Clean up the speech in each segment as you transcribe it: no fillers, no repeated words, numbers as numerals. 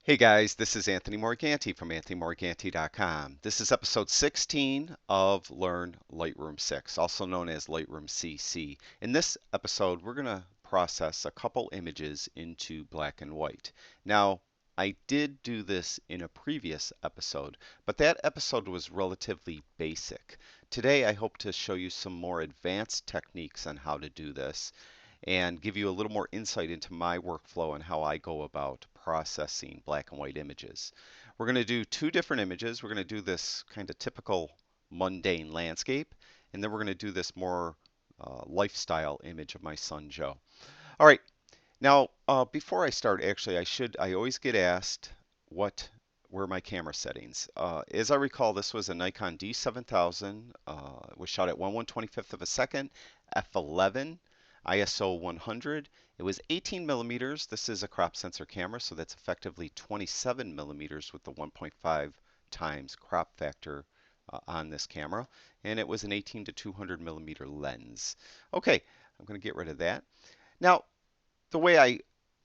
Hey guys, this is Anthony Morganti from anthonymorganti.com. This is episode 16 of Learn Lightroom 6, also known as Lightroom CC. In this episode, we're going to process a couple images into black and white. Now, I did do this in a previous episode, but that episode was relatively basic. Today, I hope to show you some more advanced techniques on how to do this and give you a little more insight into my workflow and how I go about processing black and white images. We're going to do two different images. We're going to do this kind of typical mundane landscape, and then we're going to do this more lifestyle image of my son Joe. All right, now before I start, actually, I always get asked what were my camera settings. As I recall, this was a Nikon D7000. It was shot at 1/125th of a second, f11. ISO 100. It was 18 millimeters. This is a crop sensor camera, so that's effectively 27 millimeters with the 1.5 times crop factor on this camera. And it was an 18 to 200 millimeter lens. Okay, I'm going to get rid of that. Now, the way I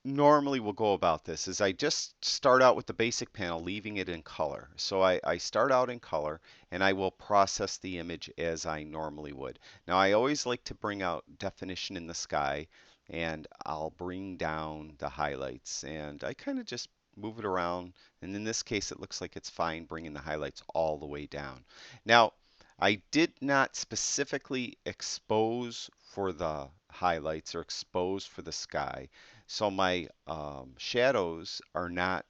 normally will go about this is I just start out with the basic panel, leaving it in color. So I start out in color and I will process the image as I normally would. Now I always like to bring out definition in the sky, and I'll bring down the highlights, and I kind of just move it around, and in this case it looks like it's fine bringing the highlights all the way down. Now I did not specifically expose for the highlights or expose for the sky. So my shadows are not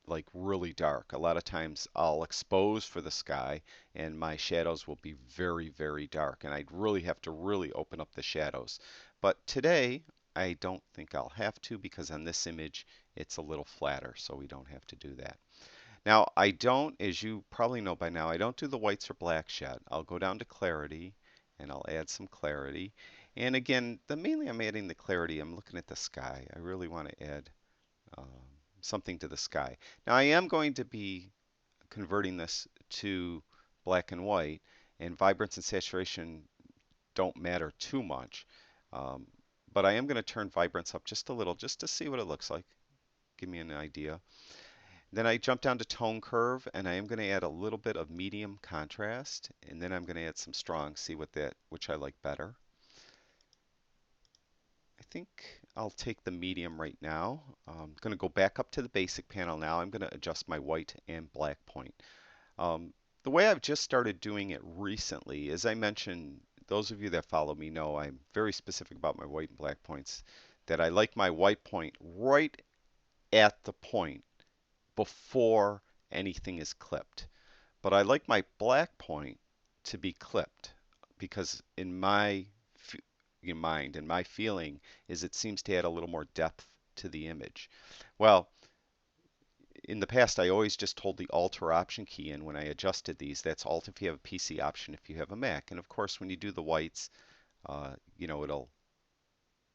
like really dark. A lot of times I'll expose for the sky and my shadows will be very, very dark. And I'd really have to really open up the shadows. But today I don't think I'll have to, because on this image it's a little flatter, so we don't have to do that. Now I don't, as you probably know by now, I don't do the whites or blacks yet. I'll go down to clarity and I'll add some clarity. And again, mainly I'm adding the clarity. I'm looking at the sky. I really want to add something to the sky. Now I am going to be converting this to black and white, and vibrance and saturation don't matter too much. Um, but I am going to turn vibrance up just a little just to see what it looks like. Give me an idea. Then I jump down to tone curve, and I am going to add a little bit of medium contrast, and then I'm going to add some strong, see which I like better. I think I'll take the medium right now. I'm going to go back up to the basic panel now. I'm going to adjust my white and black point. The way I've just started doing it recently, as I mentioned, those of you that follow me know I'm very specific about my white and black points, that I like my white point right at the point before anything is clipped. But I like my black point to be clipped, because in my mind and my feeling is it seems to add a little more depth to the image. Well, in the past I always just hold the Alt or Option key in when I adjusted these. That's Alt if you have a PC, Option if you have a Mac. And of course when you do the whites, it'll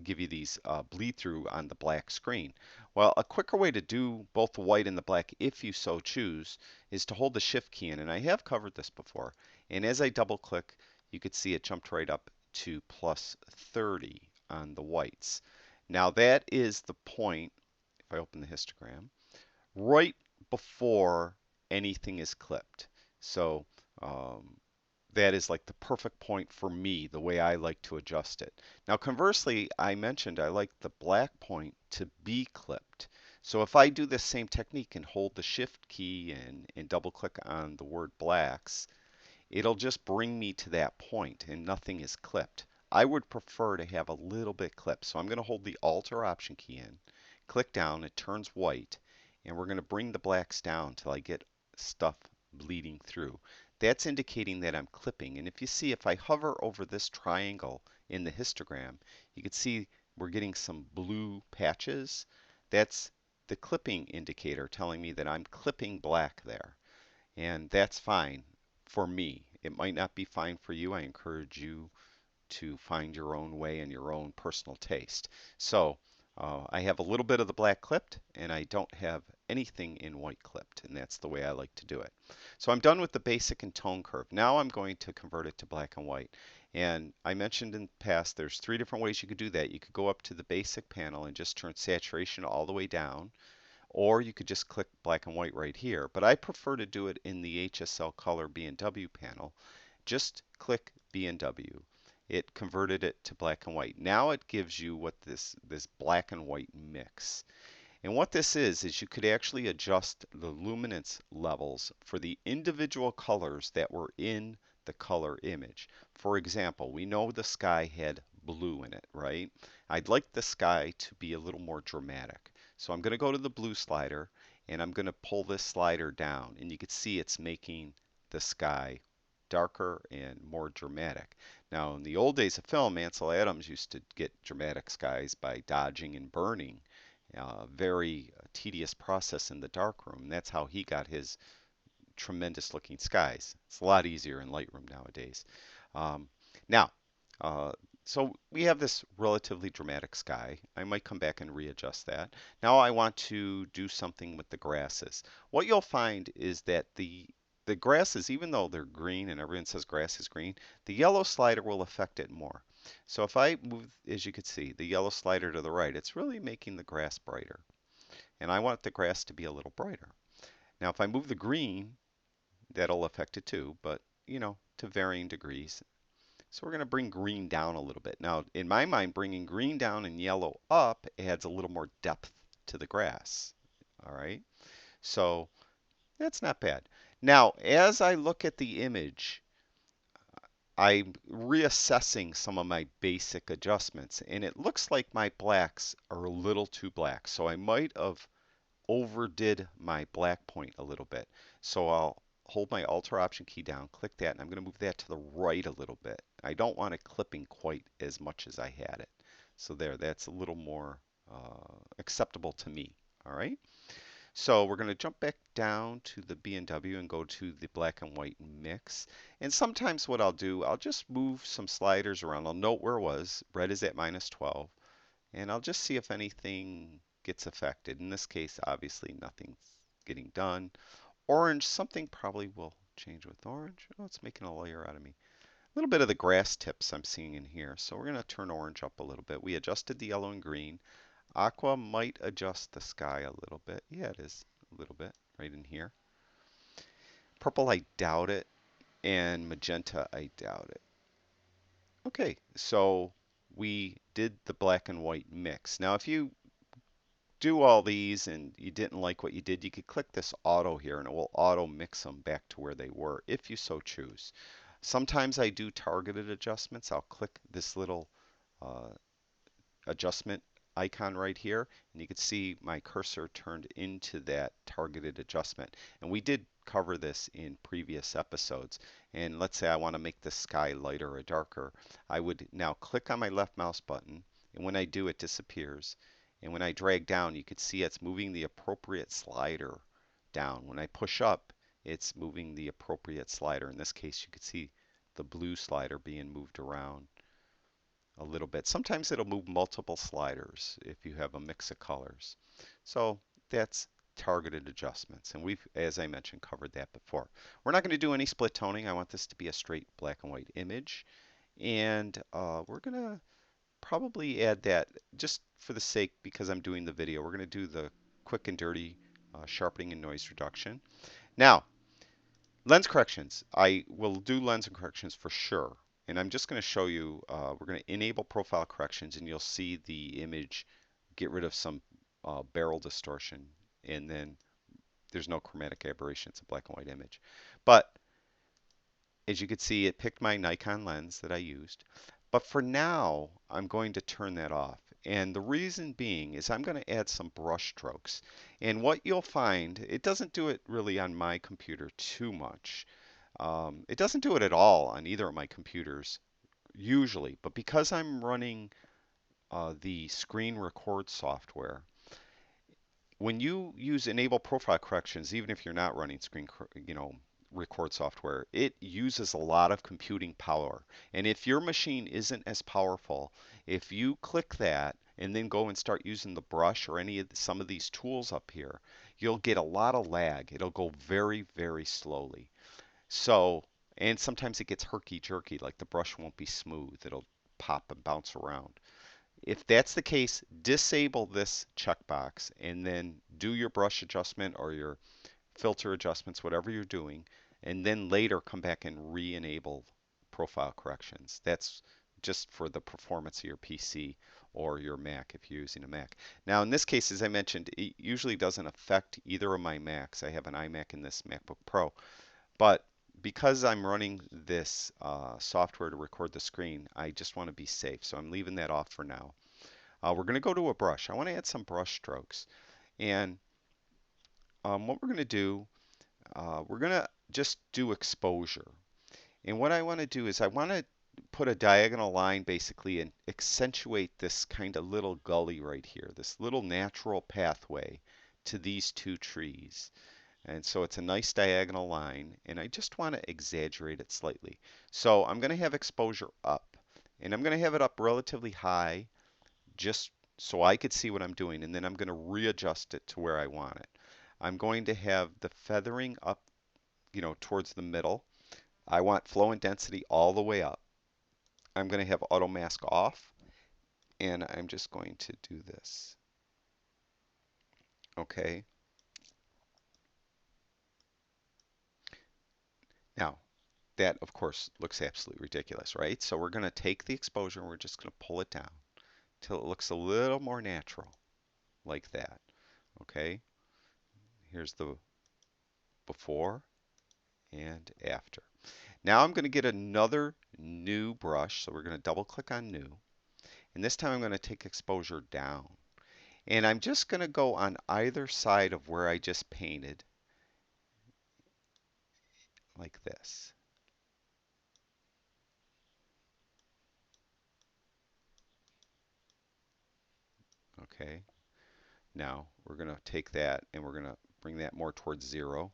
give you these bleed through on the black screen. Well, a quicker way to do both the white and the black, if you so choose, is to hold the Shift key in. And I have covered this before. And as I double click, you could see it jumped right up to plus 30 on the whites. Now that is the point, if I open the histogram, right before anything is clipped. So that is like the perfect point for me, the way I like to adjust it. Now conversely, I mentioned I like the black point to be clipped. So if I do this same technique and hold the Shift key and double click on the word blacks, it'll just bring me to that point and nothing is clipped. I would prefer to have a little bit clipped. So I'm going to hold the Alt or Option key in, click down, it turns white, and we're going to bring the blacks down till I get stuff bleeding through. That's indicating that I'm clipping. And if you see, if I hover over this triangle in the histogram, you can see we're getting some blue patches. That's the clipping indicator telling me that I'm clipping black there. And that's fine for me. It might not be fine for you. I encourage you to find your own way and your own personal taste. So I have a little bit of the black clipped, and I don't have anything in white clipped, and that's the way I like to do it. So I'm done with the basic and tone curve. Now I'm going to convert it to black and white. And I mentioned in the past there's 3 different ways you could do that. You could go up to the basic panel and just turn saturation all the way down, or you could just click black and white right here. But I prefer to do it in the HSL Color B&W panel. Just click B&W. It converted it to black and white. Now it gives you what this black and white mix. And what this is you could actually adjust the luminance levels for the individual colors that were in the color image. For example, we know the sky had blue in it, right? I'd like the sky to be a little more dramatic. So I'm going to go to the blue slider and I'm going to pull this slider down, and you can see it's making the sky darker and more dramatic. Now, in the old days of film, Ansel Adams used to get dramatic skies by dodging and burning. Very tedious process in the darkroom. That's how he got his tremendous looking skies. It's a lot easier in Lightroom nowadays. Um, now, uh, so we have this relatively dramatic sky. I might come back and readjust that. Now I want to do something with the grasses. What you'll find is that the grasses, even though they're green and everyone says grass is green, the yellow slider will affect it more. So if I move, as you can see, the yellow slider to the right, it's really making the grass brighter. And I want the grass to be a little brighter. Now if I move the green, that'll affect it too, but to varying degrees. So we're going to bring green down a little bit. Now, in my mind, bringing green down and yellow up adds a little more depth to the grass. All right, so that's not bad. Now, as I look at the image, I'm reassessing some of my basic adjustments, and it looks like my blacks are a little too black. So I might have overdid my black point a little bit. So I'll hold my Alt or Option key down, click that, and I'm going to move that to the right a little bit. I don't want it clipping quite as much as I had it. So there, that's a little more acceptable to me. All right. So we're going to jump back down to the B&W and go to the black and white mix. And sometimes what I'll do, I'll just move some sliders around. I'll note where it was. Red is at -12. And I'll just see if anything gets affected. In this case, obviously nothing's getting done. Orange, something probably will change with orange. Oh, it's making a layer out of me. A little bit of the grass tips I'm seeing in here. So we're going to turn orange up a little bit. We adjusted the yellow and green. Aqua might adjust the sky a little bit. Yeah, it is a little bit right in here. Purple, I doubt it. And magenta, I doubt it. Okay, so we did the black and white mix. Now, if you do all these and you didn't like what you did, you could click this auto here and it will auto mix them back to where they were if you so choose. Sometimes I do targeted adjustments. I'll click this little uh, adjustment icon right here, and you can see my cursor turned into that targeted adjustment. And we did cover this in previous episodes. And let's say I want to make the sky lighter or darker. I would now click on my left mouse button, and when I do, it disappears. And when I drag down, you can see it's moving the appropriate slider down. When I push up, it's moving the appropriate slider. In this case, you can see the blue slider being moved around a little bit. Sometimes it'll move multiple sliders if you have a mix of colors. So that's targeted adjustments. And we've, as I mentioned, covered that before. We're not going to do any split toning. I want this to be a straight black and white image. And we're going to probably add that just for the sake, because I'm doing the video. We're going to do the quick and dirty sharpening and noise reduction. Now, lens corrections. I will do lens corrections for sure. And I'm just going to show you, we're going to enable profile corrections, and you'll see the image get rid of some barrel distortion. And then there's no chromatic aberration. It's a black and white image. But as you can see, it picked my Nikon lens that I used. But for now, I'm going to turn that off. And the reason being is I'm going to add some brush strokes. And what you'll find, it doesn't do it really on my computer too much. It doesn't do it at all on either of my computers usually. But because I'm running the screen record software, when you use enable profile corrections, even if you're not running screen, record software, it uses a lot of computing power. And if your machine isn't as powerful, if you click that and then go and start using the brush or some of these tools up here, you'll get a lot of lag. It'll go very, very slowly. So, and sometimes it gets herky-jerky, like the brush won't be smooth. It'll pop and bounce around. If that's the case, disable this checkbox and then do your brush adjustment or your filter adjustments, whatever you're doing, and then later come back and re-enable profile corrections. That's just for the performance of your PC or your Mac if you're using a Mac. Now, in this case, as I mentioned, it usually doesn't affect either of my Macs. I have an iMac and this MacBook Pro, but because I'm running this software to record the screen, I just want to be safe, so I'm leaving that off for now. We're going to go to a brush. I want to add some brush strokes. And what we're going to do, we're going to just do exposure. And what I want to do is I want to put a diagonal line basically and accentuate this kind of little gully right here, this little natural pathway to these two trees. And so it's a nice diagonal line, and I just want to exaggerate it slightly. So I'm going to have exposure up, and I'm going to have it up relatively high just so I could see what I'm doing, and then I'm going to readjust it to where I want it. I'm going to have the feathering up, towards the middle. I want flow and density all the way up. I'm going to have auto mask off, and I'm just going to do this. Okay. Now, that of course looks absolutely ridiculous, right? So we're going to take the exposure and we're just going to pull it down till it looks a little more natural, like that. Okay. Here's the before and after. Now I'm going to get another new brush, so we're going to double click on new, and this time I'm going to take exposure down. And I'm just going to go on either side of where I just painted, like this. Okay, now we're going to take that and we're going to bring that more towards 0.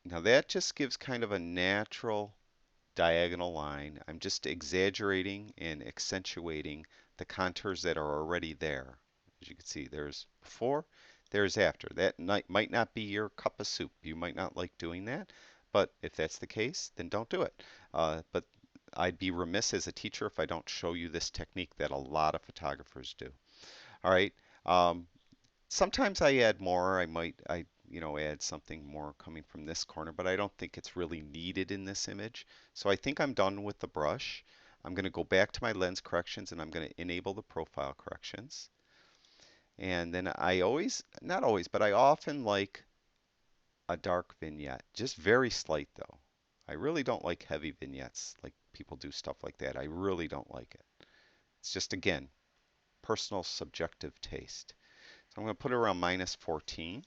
Now that just gives kind of a natural diagonal line. I'm just exaggerating and accentuating the contours that are already there. As you can see, there's before, there's after. That might not be your cup of soup. You might not like doing that, but if that's the case, then don't do it. But I'd be remiss as a teacher if I don't show you this technique that a lot of photographers do. All right. Um, Sometimes I add more. I add something more coming from this corner, but I don't think it's really needed in this image. So I think I'm done with the brush. I'm going to go back to my lens corrections and I'm going to enable the profile corrections. And then I always, not always, but I often like a dark vignette, just very slight though. I really don't like heavy vignettes, like people do stuff like that. I really don't like it. It's just, again, personal subjective taste. So I'm going to put it around -14.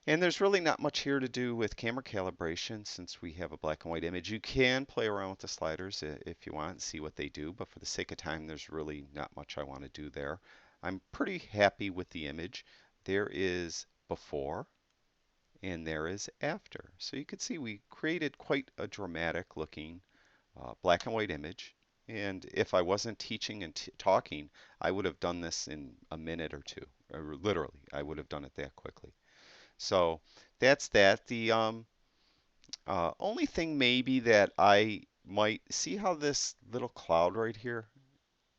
And there's really not much here to do with camera calibration since we have a black and white image. You can play around with the sliders if you want and see what they do, but for the sake of time, there's really not much I want to do there. I'm pretty happy with the image. There is before and there is after. So you can see we created quite a dramatic looking black and white image. And if I wasn't teaching and talking, I would have done this in a minute or two. Or literally, I would have done it that quickly. So that's that. The only thing maybe that I might see how this little cloud right here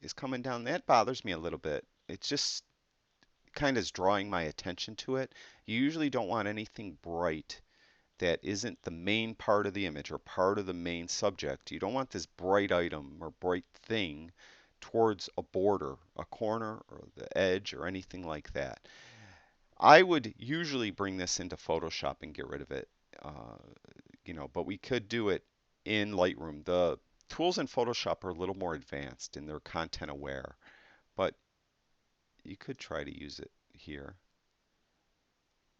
is coming down, that bothers me a little bit. It just kind of is drawing my attention to it. You usually don't want anything bright that isn't the main part of the image or part of the main subject. You don't want this bright item or bright thing towards a border, a corner, or the edge, or anything like that. I would usually bring this into Photoshop and get rid of it, but we could do it in Lightroom. The tools in Photoshop are a little more advanced and they're content aware, but you could try to use it here.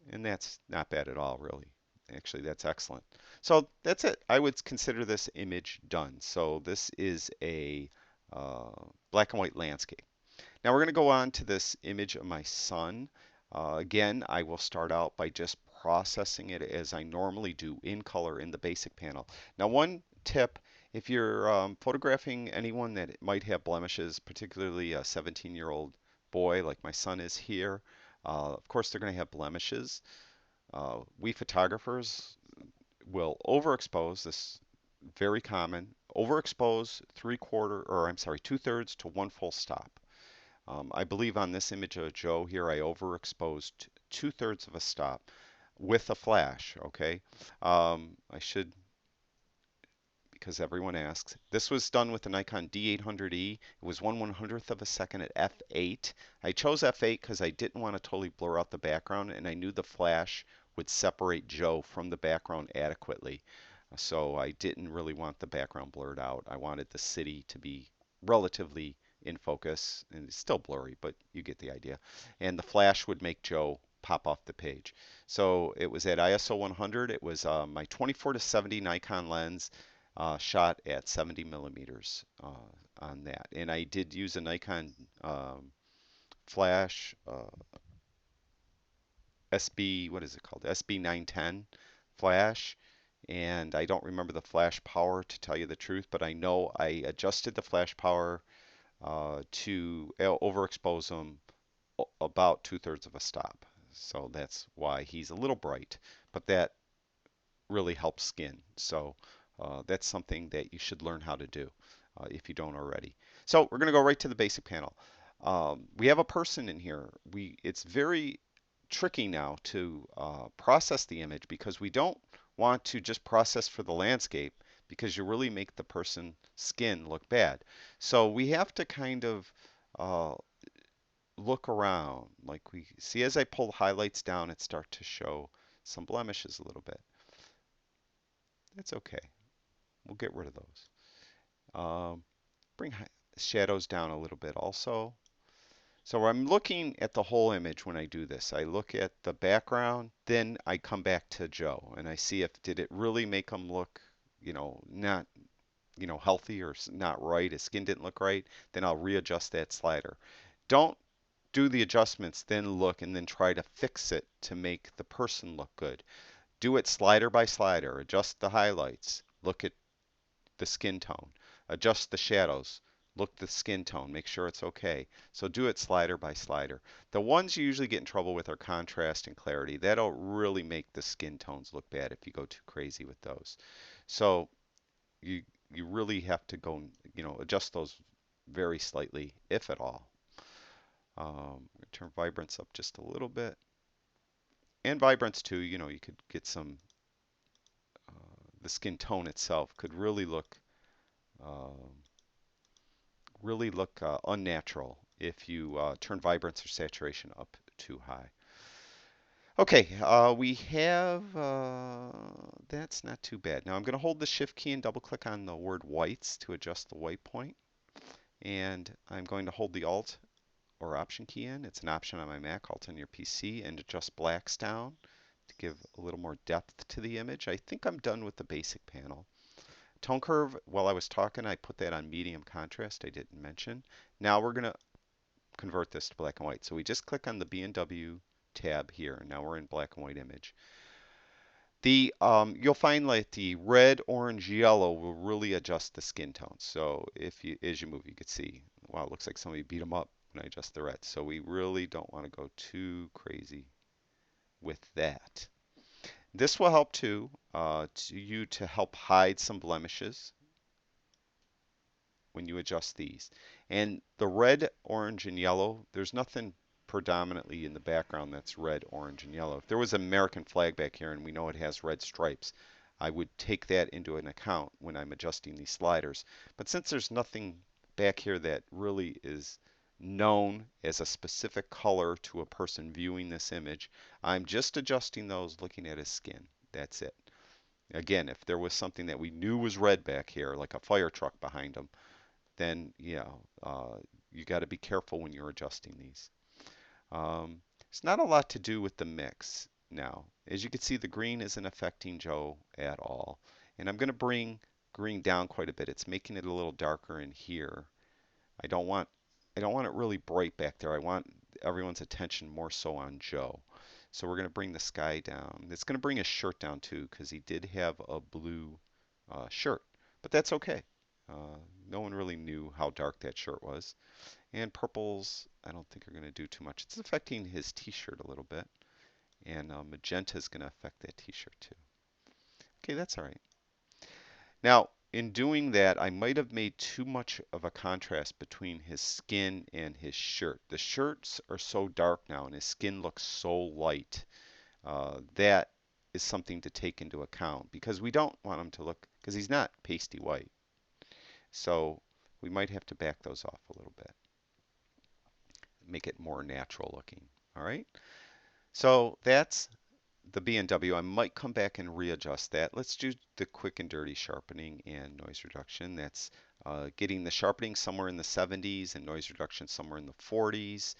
And that's not bad at all, really. Actually, that's excellent. So that's it. I would consider this image done. So this is a uh, black and white landscape. Now we're going to go on to this image of my son. Again, I will start out by just processing it as I normally do in color in the basic panel. Now one tip, if you're photographing anyone that might have blemishes, particularly a 17-year-old boy like my son is here, of course they're going to have blemishes. We photographers will overexpose this very common. Overexpose 3/4, or I'm sorry, 2/3 to 1 full stop. I believe on this image of Joe here, I overexposed 2/3 of a stop with a flash, okay? I should, because everyone asks. This was done with the Nikon D800E. It was 1/100th of a second at f8. I chose f8 because I didn't want to totally blur out the background, and I knew the flash would separate Joe from the background adequately. So I didn't really want the background blurred out. I wanted the city to be relatively in focus, and it's still blurry, but you get the idea. And the flash would make Joe pop off the page. So it was at ISO 100. It was my 24-70 Nikon lens shot at 70 millimeters on that. And I did use a Nikon flash SB, what is it called? SB 910 flash. And I don't remember the flash power to tell you the truth, but I know I adjusted the flash power to overexpose them about 2/3 of a stop. So that's why he's a little bright, but that really helps skin. So that's something that you should learn how to do if you don't already. So we're going to go right to the basic panel. We have a person in here. It's very tricky now to process the image because we don't want to just process for the landscape because you really make the person's skin look bad. So we have to kind of uh, look around. Like we see as I pull the highlights down, it start to show some blemishes a little bit. It's okay. We'll get rid of those. Um, bring shadows down a little bit also. So I'm looking at the whole image when I do this. I look at the background, then I come back to Joe and I see if did it really make him look, not, healthy or not right. His skin didn't look right. Then I'll readjust that slider. Don't do the adjustments, then look and then try to fix it to make the person look good. Do it slider by slider. Adjust the highlights. Look at the skin tone. Adjust the shadows. Look the skin tone. Make sure it's okay. So do it slider by slider. The ones you usually get in trouble with are contrast and clarity. That'll really make the skin tones look bad if you go too crazy with those. So you you really have to go, adjust those very slightly, if at all. Turn vibrance up just a little bit. And vibrance too, you could get some, the skin tone itself could um, really look unnatural if you turn vibrance or saturation up too high. Okay, we have, that's not too bad. Now I'm going to hold the shift key and double click on the word whites to adjust the white point. And I'm going to hold the alt or option key in. It's an option on my Mac, alt on your PC, and adjust blacks down to give a little more depth to the image. I think I'm done with the basic panel. Tone curve, while I was talking, I put that on medium contrast. I didn't mention. Now we're going to convert this to black and white. So we just click on the B&W tab here, and now we're in black and white image. You'll find like the red, orange, yellow will really adjust the skin tone. So as you move, you can see, wow, it looks like somebody beat them up when I adjust the red. So we really don't want to go too crazy with that. This will help too, to help hide some blemishes when you adjust these. And the red, orange, and yellow, there's nothing predominantly in the background that's red, orange, and yellow. If there was an American flag back here and we know it has red stripes, I would take that into an account when I'm adjusting these sliders. But since there's nothing back here that really is known as a specific color to a person viewing this image, I'm just adjusting those looking at his skin. That's it. Again, if there was something that we knew was red back here, like a fire truck behind him, then you got to be careful when you're adjusting these. It's not a lot to do with the mix now. As you can see, the green isn't affecting Joe at all. And I'm going to bring green down quite a bit. It's making it a little darker in here. I don't want I don't want it really bright back there. I want everyone's attention more so on Joe. So we're going to bring the sky down. It's going to bring his shirt down too because he did have a blue shirt. But that's okay. Uh, no one really knew how dark that shirt was. And purples, I don't think are going to do too much. It's affecting his t-shirt a little bit. And magenta is going to affect that t-shirt too. Okay, that's all right. Now, in doing that, I might have made too much of a contrast between his skin and his shirt. The shirts are so dark now, and his skin looks so light. That is something to take into account because we don't want him to look, because he's not pasty white. So we might have to back those off a little bit, make it more natural looking. All right. So that's the B&W. I might come back and readjust that. Let's do the quick and dirty sharpening and noise reduction. That's getting the sharpening somewhere in the 70s and noise reduction somewhere in the 40s.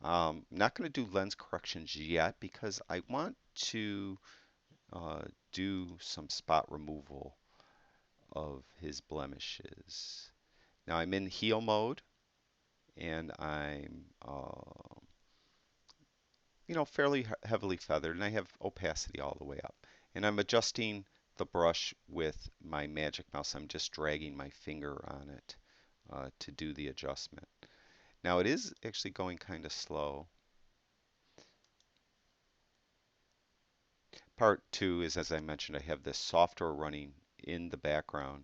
Not going to do lens corrections yet because I want to do some spot removal of his blemishes. Now I'm in heal mode and I'm fairly heavily feathered, and I have opacity all the way up. And I'm adjusting the brush with my magic mouse. I'm just dragging my finger on it to do the adjustment. Now it is actually going kind of slow. Part two is, as I mentioned, I have this software running in the background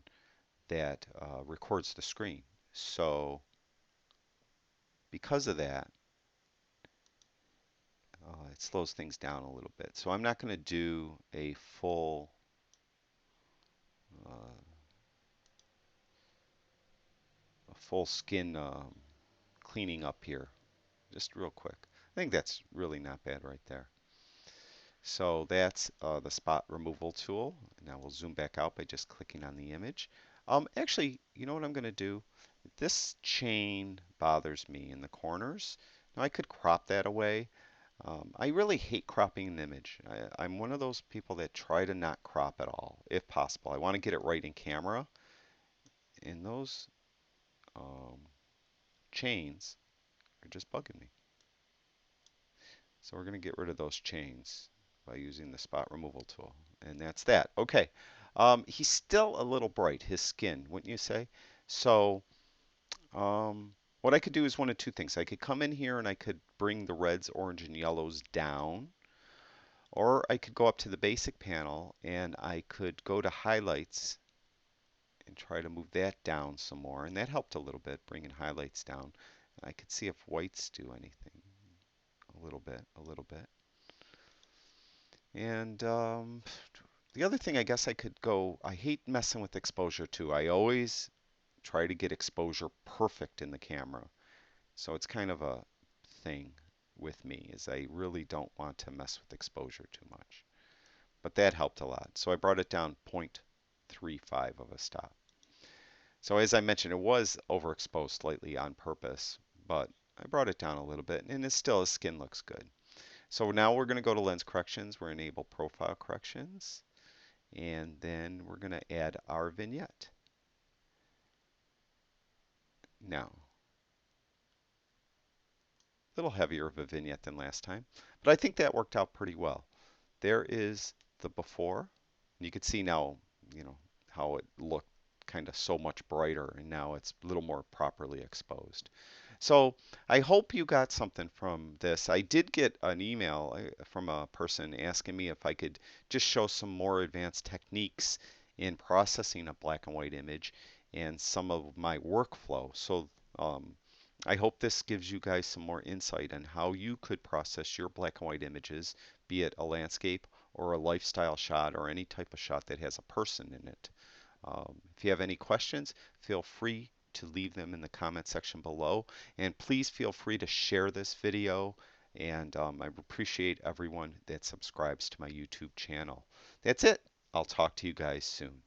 that records the screen. So because of that, it slows things down a little bit. So I'm not going to do uh, a full skin cleaning up here, just real quick. I think that's really not bad right there. So that's the spot removal tool. Now we'll zoom back out by just clicking on the image. Actually, you know what I'm going to do? This chain bothers me in the corners. Now I could crop that away. I really hate cropping an image. I'm one of those people that try to not crop at all, if possible. I want to get it right in camera, and those um, chains are just bugging me. So we're going to get rid of those chains by using the spot removal tool. And that's that. Okay. He's still a little bright, his skin, wouldn't you say? So what I could do is one of two things. I could come in here and I could bring the reds, orange, and yellows down. Or I could go up to the basic panel and I could go to highlights and try to move that down some more. And that helped a little bit, bringing highlights down. I could see if whites do anything. A little bit, a little bit. And the other thing I guess I could go, I hate messing with exposure too. I always try to get exposure perfect in the camera. So it's kind of a thing with me is I really don't want to mess with exposure too much. But that helped a lot. So I brought it down 0.35 of a stop. So as I mentioned, it was overexposed slightly on purpose, but I brought it down a little bit and it's still, his skin looks good. So now we're going to go to lens corrections. We're enable profile corrections. And then we're going to add our vignette. Now, a little heavier of a vignette than last time, but I think that worked out pretty well. There is the before. You can see now, how it looked kind of so much brighter, and now it's a little more properly exposed. So I hope you got something from this. I did get an email from a person asking me if I could just show some more advanced techniques in processing a black and white image and some of my workflow. So I hope this gives you guys some more insight on how you could process your black and white images, be it a landscape or a lifestyle shot or any type of shot that has a person in it. If you have any questions, feel free to leave them in the comment section below. And please feel free to share this video. And I appreciate everyone that subscribes to my YouTube channel. That's it. I'll talk to you guys soon.